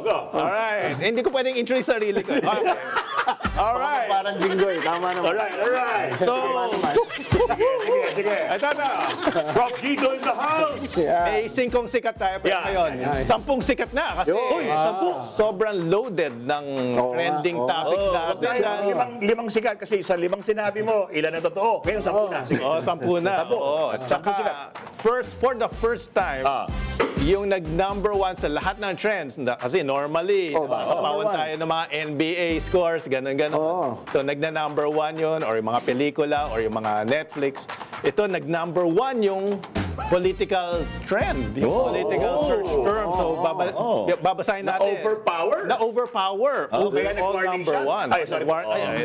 go. Alright. Hindi ko pwedeng intro yung sarili ko. Okay. Alright. Parang jinggoy. Tama naman. Alright. So, Sige. ito na. Prof. Guido in the house. May 5 sikat tayo pero Yeah. ngayon. 10 sikat na kasi Uy, 10. sobrang loaded ng trending topics natin. Limang sikat kasi sa 5 sinabi mo, ilan na totoo? Ngayon 10 na. Sige. 10 na. Oo. At saka, for the first time, yung nag-number 1 sa lahat ng trends, kasi normally, sapawan tayo ng mga NBA scores, ganun-ganun. So, nagna-number 1 yun, or yung mga pelikula, or yung mga Netflix. Ito, nag-number 1 yung political trend, yung political search term. So, babasahin natin. Na-overpower. Kaya Overall nag-warning number siya? 1. Ay, sorry.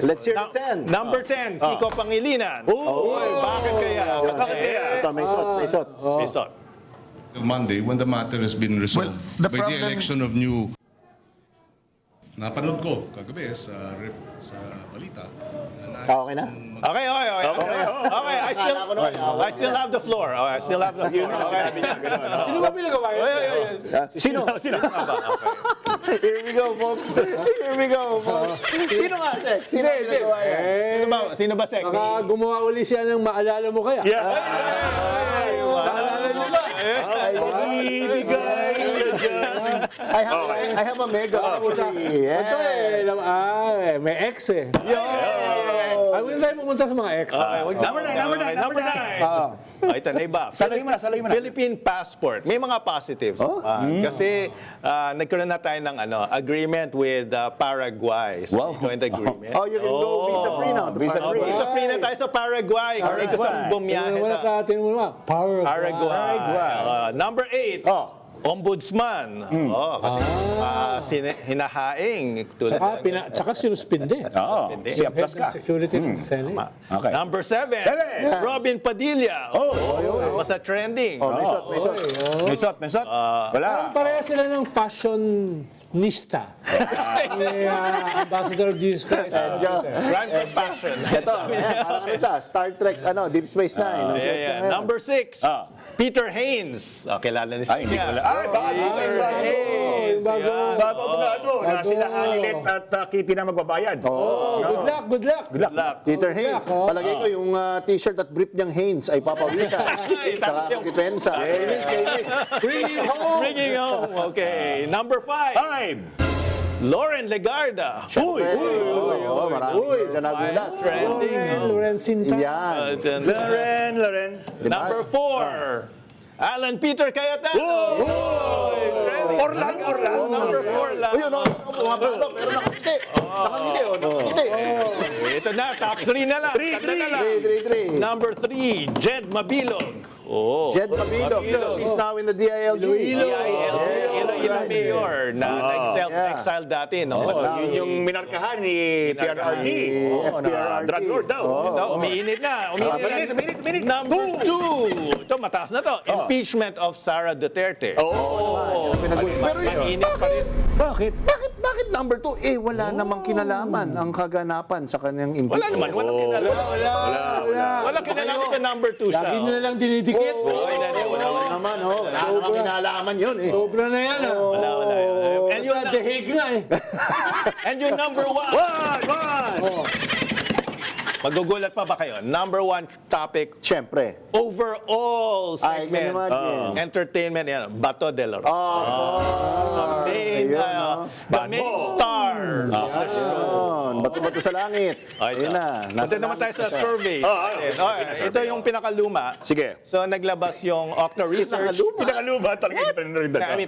Let's hear the 10. Number 10, Kiko Pangilinan. Bakit kaya? Bakit kaya? Ito, may shot. Resort. Monday, when the matter has been resolved the by the problem- election of new... Napanood ko kagabi sa balita. Okay na? Okay. I still have the floor. I still have the floor. Sino ba pinagawa yun? Sino? Here we go, folks. Sino nga, Sek? Sino Hindi, hindi. pinagawa yan? Sino ba, Sek? Baka gumawa uli siya ng maalala mo kaya. Naalala niyo ba? I have a mega free. Ito may ex eh. Ay, huwag tayo pumunta sa mga ex. Number 9. Ito na iba. Salay mo na. Philippine passport. May mga positives. Kasi nagkaroon na tayo ng agreement with Paraguay. So, joint agreement. Oh, you can go visa-free now. Visa-free na tayo sa Paraguay. Kung may gusto mong bumiyahe Wala sa sa atin mo naman. Paraguay. Number 8. Ombudsman. Kasi hinahaing. Tsaka sinuspinde. Siya plus ka. Security ng Senate. Okay. Number 7. Robin Padilla. Basta trending. May shot. Wala. Pareha sila ng fashionista. Ambassador of Jesus Christ. Crimes of passion. Ito, parang siya, Star Trek, Deep Space Nine. Number 6. Peter Haynes. Kilala ni Ay, hindi ko alam. Ay, baka Haynes. Yan. Bago abogado na sila Hanilet at Kitty na magbabayad. Good luck. Peter Haynes. Palagay ko yung t-shirt at brief niyang Haynes ay papawisan sa depensa. Bringing home. Okay. Number 5. Lauren Legarda. Marami dyan nagulat. Trending. Loren Sinta. Yan. Loren. Number 4. Alan Peter Cayetano. Orlan. Number 4 lang. Uy, bumabalo, pero nakangiti. Nakangiti. Ito na, top 3 na lang. 3. Number 3, Jed Mabilog. Jed Mabilog. He's now in the DILG. Iloilo Mayor na nag-self-exile dati. Yun yung minarkahan ni PRRD. Drug lord daw. Umiinit na. Minute. Number 2. Ito, mataas na to. Impeachment of Sara Duterte. Pero Mainit pa rin. Bakit? bakit number 2? Wala namang kinalaman ang kaganapan sa kanyang Wala naman. impeachment. Walang kinalaman. Walang kinalaman sa number 2 siya. Lagi nyo na lang dinidikit. Wala naman, wala namang kinalaman yun eh. Sobra na yan Wala. And Sa dehig nga eh. And yung number 1. Magugulat pa ba kayo? Number 1 topic, Siyempre. overall I segment, can imagine. Entertainment, yan, Bato de la Rosa. Ayun, The main star of the show. Yun, bato-bato sa langit. Ayun na. Punta naman tayo sa survey. Ito yung pinakaluma. Sige. So, naglabas yung Okta Research. Pinakaluba talaga yung I mean,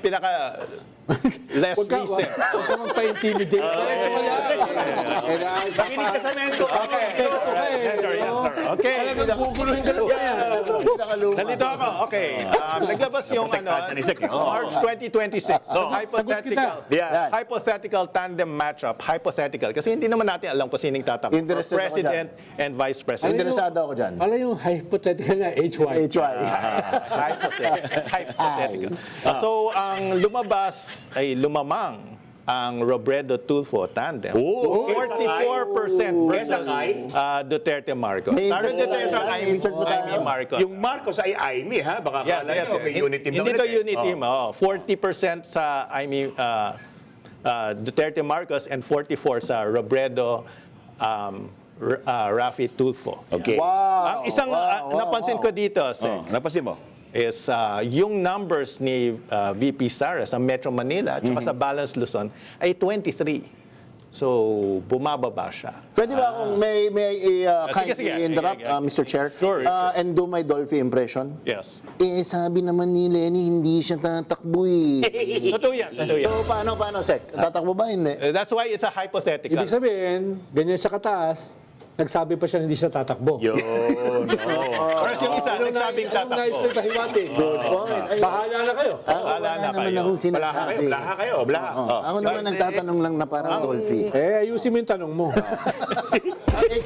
less Huwag ka magpa-intimidate. Diretso ka lang. Makinig ka sa mento. Yes, sir. Okay. Talagang guguluhin ka lang yan. Nandito ako. Okay. Naglabas yung March 2026. Hypothetical tandem matchup. Hypothetical. Kasi hindi naman natin alam kung sining tatakbo. Interested ako President and Vice President. Interesado ako dyan. Pala yung hypothetical na HY. HY. Hypothetical. So, ang lumabas ay lumamang ang Robredo Tulfo tandem. 44% versus Duterte Marcos. May Sara insert Duterte tayo. ay May insert ba tayo? Amy Marcos. Yung Marcos ay Aimee, ha? Baka Yes, kala yes. nyo, may unit team Hindi na to ulit. unit team. 40% sa Amy Duterte Marcos, and 44 sa Robredo Rafi Tulfo. Okay. Wow. Ang isang napansin ko dito, Sek, Oh, napansin mo? is yung numbers ni VP Sara sa Metro Manila at sa Balance Luzon ay 23. So, bumababa siya. Pwede ba akong may Sige, sige. interrupt, Sige. Mr. Chair? Sure. And do my Dolphy impression? Yes. Sabi naman ni Lenny, hindi siya tatakbo eh. Totoo yan. Totoo yan. So, paano, Sek? Tatakbo ba? Hindi. That's why it's a hypothetical. Ibig sabihin, ganyan siya kataas, nagsabi pa siya hindi siya tatakbo. Yun. Whereas yung isa, nagsabing Anong nais tatakbo. ko ipahiwati? Good point. Ay, Bahala na kayo. Wala na naman kayo. akong sinasabi. Blaha kayo. Blaha. Ako naman nagtatanong lang na parang Dolphy. Ayusin mo yung tanong mo.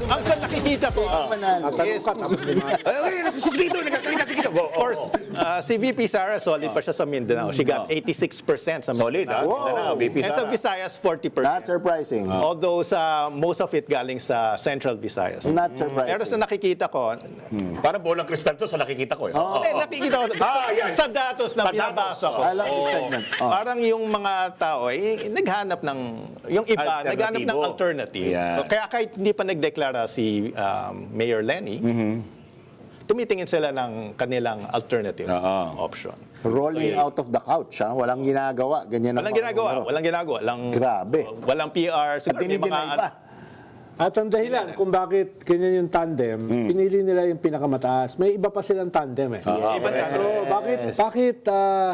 Ang sa nakikita ko, Manalo. Tatanong ka, tapos di ba? Dito, nagkakalita dito. of course, si VP Sara, solid pa siya sa Mindanao. She got 86% sa Mindanao. Solid, ha? Mindanao, VP And sa Sara. Visayas, 40%. Not surprising. Although most of it galing sa Central Visayas. Not Pero surprising. sa nakikita ko, Parang bolang kristal to sa nakikita ko. nakikita ko yan. sa datos na Sa binabasa ko. I love this segment. Parang yung mga tao, naghanap ng, yung iba, naghanap ng Alternatibo. alternative. Yeah. Kaya kahit hindi pa nagdeklara si Mayor Lenny, tumitingin sila ng kanilang alternative option. Rolling out of the couch, ha? Walang ginagawa. Ganyan ang Walang mga ginagawa, numero. walang ginagawa. Grabe. Walang PR. At Siguro may dinideny pa. At ang dahilan kung bakit ganyan yung tandem, pinili nila yung pinakamataas. May iba pa silang tandem eh. Ibang So, bakit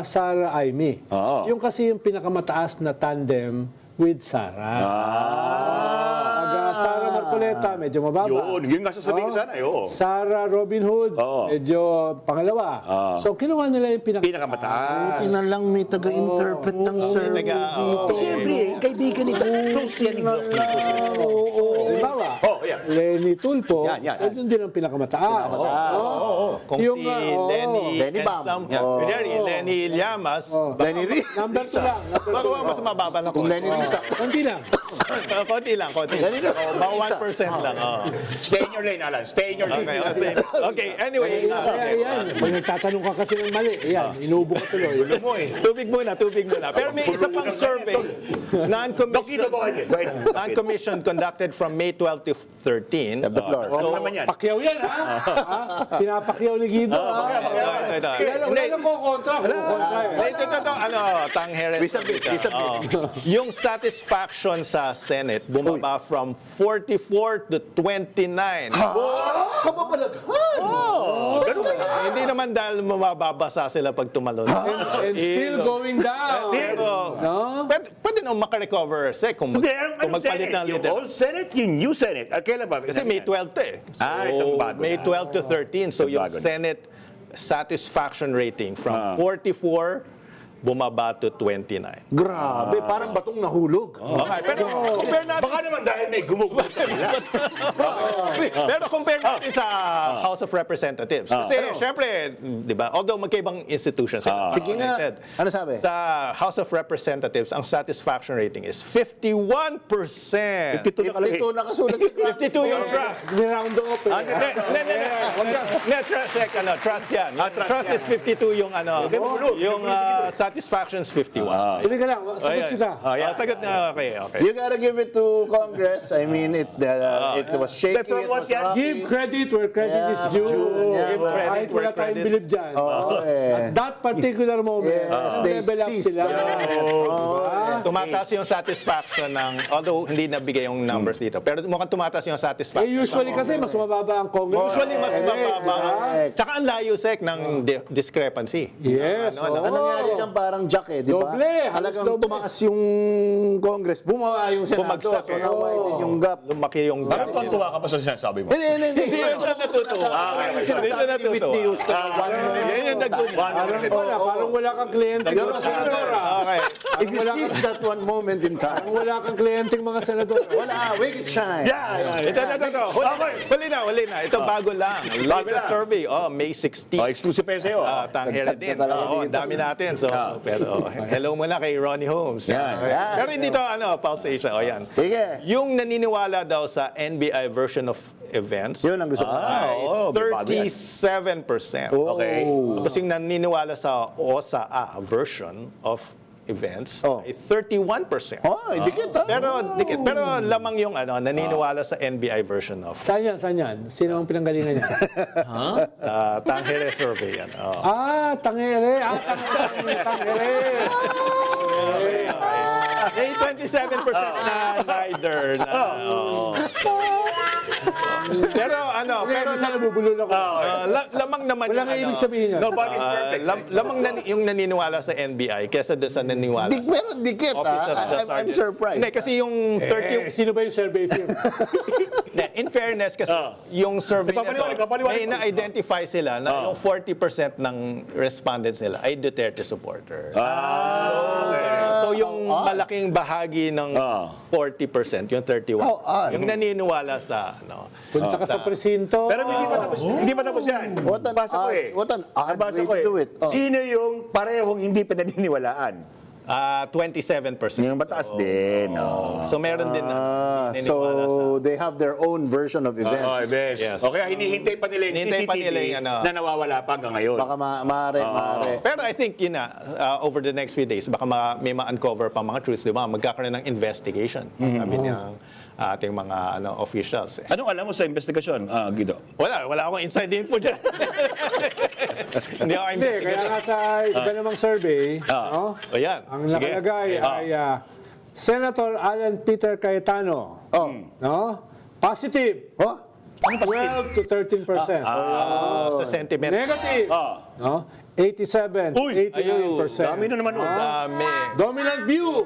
Sara Aimee? Yung kasi yung pinakamataas na tandem with Sara. Sara Marcoleta, medyo mababa. Yun nga sasabihin sana. Sara Robin Hood, medyo pangalawa. So, kinuha nila yung Pinakamataas. Buti na lang may taga-interpret ng survey dito. Siyempre, kaibigan nito. Close yan. Halimbawa, Yan. Lenny Tulfo, Yan. yun din ang pinakamataas. Kung Yung, si Lenny Lenny and Bam. some, Oh. kunyari, Lenny Llamas, Lenny Ri. Number 2 lang. baka mas mababa na Kung Lenny Risa. Konti lang. konti lang. Baka 1% lang. Stay in your lane, Alan. Stay in your lane. Okay, anyway. Kaya yan, pag nagtatanong ka kasi ng mali, yan, inuubo ka tuloy. Tubig muna. Pero may isa pang survey, Dokito, go ahead. Go ahead. non-commissioned conducted from May 12 to 13. Have the floor. Ano naman yan? Pakyaw yan, ha? Pinapakyaw ni Guido, ha? Wala lang ko kontra. Tanghere. We submit. Yung satisfaction sa Senate bumaba from 44 to 29. Kababalaghan! Ganun ka. Hindi naman dahil mababasa sila pag tumalon. And still going down. No? Pwede nang makarecover kung Hindi, anong magpalit Senate? ng Yung leader. old Senate, yung new Senate. Kailan ba? Kasi May 12 to eh. Itong bago May na. 12 to 13. So Itong yung bago na. Senate satisfaction rating from 44 bumaba to 29. Grabe, parang batong nahulog. Okay, pero compare natin. Baka naman dahil may gumugulo sa kanila. Pero compare natin sa House of Representatives. Kasi syempre, di ba, although magkaibang institutions sila. Sige like I nga. said, Ano sabi? Sa House of Representatives, ang satisfaction rating is 51%. 52 na kalagay. Ito nakasulat sa graph. 52 yung trust. Ni-round off. Trust yan. Trust Trust is 52 yung yung satisfaction is 51. Hindi ka lang, sagot kita. Sagot na, okay. You gotta give it to Congress. I mean, it was shaky, That's from it what was yan? rocky. Give credit where credit is due. Yeah, Give credit Kahit where wala tayong credit. bilib dyan. At that particular moment, Yes, they level up seized sila. the Tumataas yung satisfaction ng, although hindi nabigay yung numbers dito, pero mukhang tumataas yung satisfaction. Usually kasi mas mababa ang Congress. Usually mas mababa. correct. Tsaka ang layo, ng discrepancy. Yes. Ang nangyari dyan parang Jack di ba? Doble, halos Talagang doble. tumaas yung Congress, bumaba yung Senado, Bumagsak, so na-widen yung gap. Lumaki yung Parang tuwa ka pa sa sinasabi mo. Hindi. Hindi siya natutuwa. Hindi siya natutuwa. Whitney Houston. Yan yung Parang wala kang kliyenteng mga senadora. Okay. If you seize that one moment in time, Parang wala kang kliyenteng mga senadora. wala, wake it shine. Ito. Huli na. Ito bago lang. Latest survey, May 16. Exclusive pa yun sa'yo. Tanghera din. Oo, ang dami natin. So, pero hello muna kay Ronnie Holmes. Yan. Pero hindi to, Pulse Asia. O yan. Sige. Yung naniniwala daw sa NBI version of events, Yun ang gusto ko. May bago yan. 37%. Okay. Tapos yung naniniwala sa OSA version of events Oh. ay 31%. Oh, dikit ha? Pero lamang yung naniniwala sa NBI version of Saan yan? Saan yan? Sino ang pinanggalingan niya? Tangere survey. Yan. Oh. Tangere. Tangere. May 27% na rider na. oh. Pero Pero sana nabubulol ako. lamang naman Wala nga ibig sabihin yan. Nobody's perfect. lamang yung naniniwala sa NBI kesa doon sa naniniwala sa Pero dikit Office of the ha? I'm Sergeant. surprised. Hindi, kasi yung 30... Sino ba yung survey firm? Hindi, in fairness, kasi yung survey na to, Kapaliwanag. may na-identify sila na yung 40% ng respondents nila ay Duterte supporter. So yung malaking bahagi ng 40%, yung 31, yung naniniwala sa Punta ka sa presinto. Pero hindi pa tapos yan. What an Nabasa ko odd- eh. what an odd Nabasa way ko to eh. do it. Oh. Sino yung parehong hindi pinaniniwalaan? 27%. Yung mataas din. So meron din na naniniwala So they have their own version of events. Yes. Okay, hinihintay pa nila yung Hinihintay pa CCTV nila yung na nawawala pa hanggang ngayon. Baka maaari. Pero I think, yun na, over the next few days, baka may ma-uncover pa mga truths, di ba? Magkakaroon ng investigation. Sabi niyang ating mga officials. Anong alam mo sa investigasyon, Guido? Wala akong inside info dyan. Hindi ako Hindi, kaya nga sa iba namang survey, no? O yan. Ang nakalagay ay Senator Alan Peter Cayetano. No? Positive. Oh, 12 to 13%. Sa sentiment. Negative. No? 87, Uy! 89%. Dami na naman. Dami. Dominant view.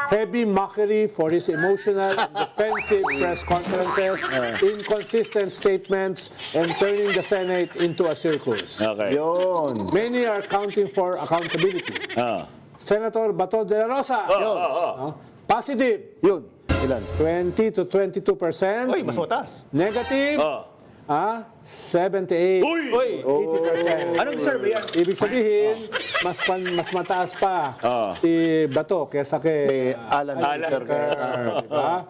Heavy mockery for his emotional and defensive press conferences, inconsistent statements, and turning the Senate into a circus. Okay. yun. Many are counting for accountability. Senator Bato de la Rosa. No? Positive. Yun. Ilan? 20 to 22%. Uy, mas mataas. Negative. 78. Uy! 80%. Anong survey yan? Ibig sabihin, mas mataas pa si Bato kesa kay Alan Peter Cayetano. diba?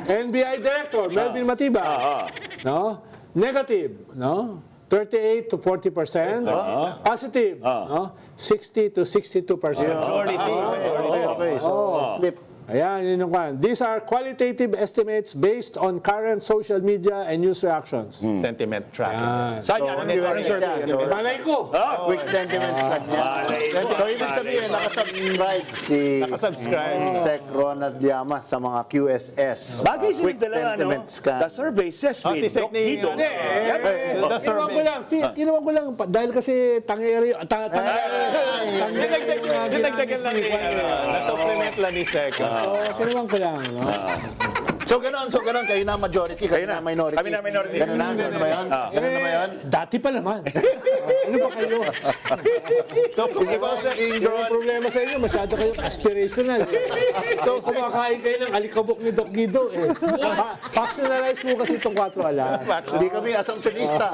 NBI Director Melvin Matiba. No? Negative, no? 38 to 40%. Positive, no? 60 to 62%. Okay. So, flip. Ayan, yun yung kwan. These are qualitative estimates based on current social media and news reactions. Sentiment tracking. Saan yan? Anong survey? So, Malay ko. quick sentiments kanya. So, ibig sabihin, nakasubscribe si Nakasubscribe. Sec Ronald Llamas sa mga QSS. Bagay siya Quick nagdala, sentiments The survey says si with Sec Doc ni- Guido. The Kinuha ko survey. lang, kinuha ko lang, dahil kasi tangere, Dinagdagan lang ni, na-supplement lang ni Sec. kinuha ko lang, no? So, ganon. Kayo na majority, kayo na minority. Kami na minority. Ganun na ba yun? Ganun na ba yun? Dati pa naman. Ano ba kayo? So, kung ikaw sa Yung problema sa inyo, masyado kayong aspirational. So, kumakain kayo ng alikabok ni Doc Guido. Factionalize mo kasi itong 4 alas. Hindi kami assumptionista.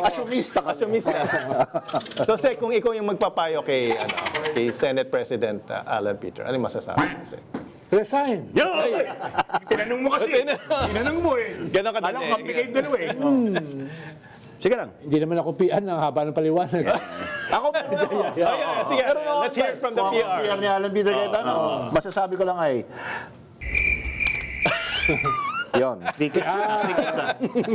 Asumista kasi. So, Sec, kung ikaw yung magpapayo kay Senate President Alan Peter, ano yung masasabi mo, Sec? Resign. Yo! Tinanong mo kasi. Tinanong mo eh. Ganon ka Alam din ko, kampi kayong dalawa eh. Sige lang. Hindi naman ako pian ng haba ng paliwanag. Ako po. Sige, let's hear it from the Kung ako ang PR PR. ni Alan Peter Cayetano, masasabi ko lang ay, yon.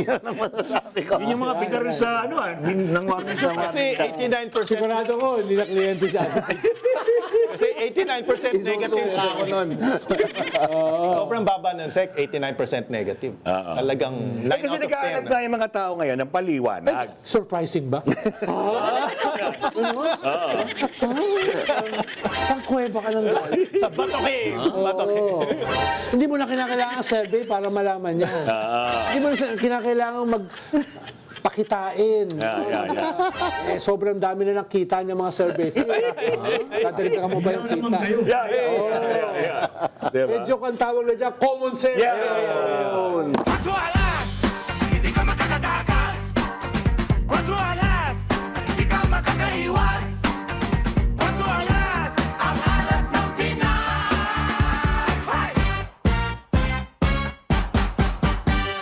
Yan ang masasabi ko. Yun yung mga bidar sa ng warning sa Kasi 89%, Sigurado ko, hindi na kliyente siya. kasi 89% negative. Isusuka ako nun. Sobrang baba nun, Sec, 89% negative. Talagang 9 Kasi out of nagkahanap 10. nga yung mga tao ngayon ng paliwanag. Surprising ba? Saan kuweba ka ng galing? Sa Batoke. Batoke. Hindi mo na kinakailangan survey para malaman niya. Hindi mo na kinakailangan pakitain. Sobrang dami na nakita niya mga survey. Dadalita ka mo ba yung kita? Yeah. Diba? Medyo ang tawag na dyan, common sense. Yeah.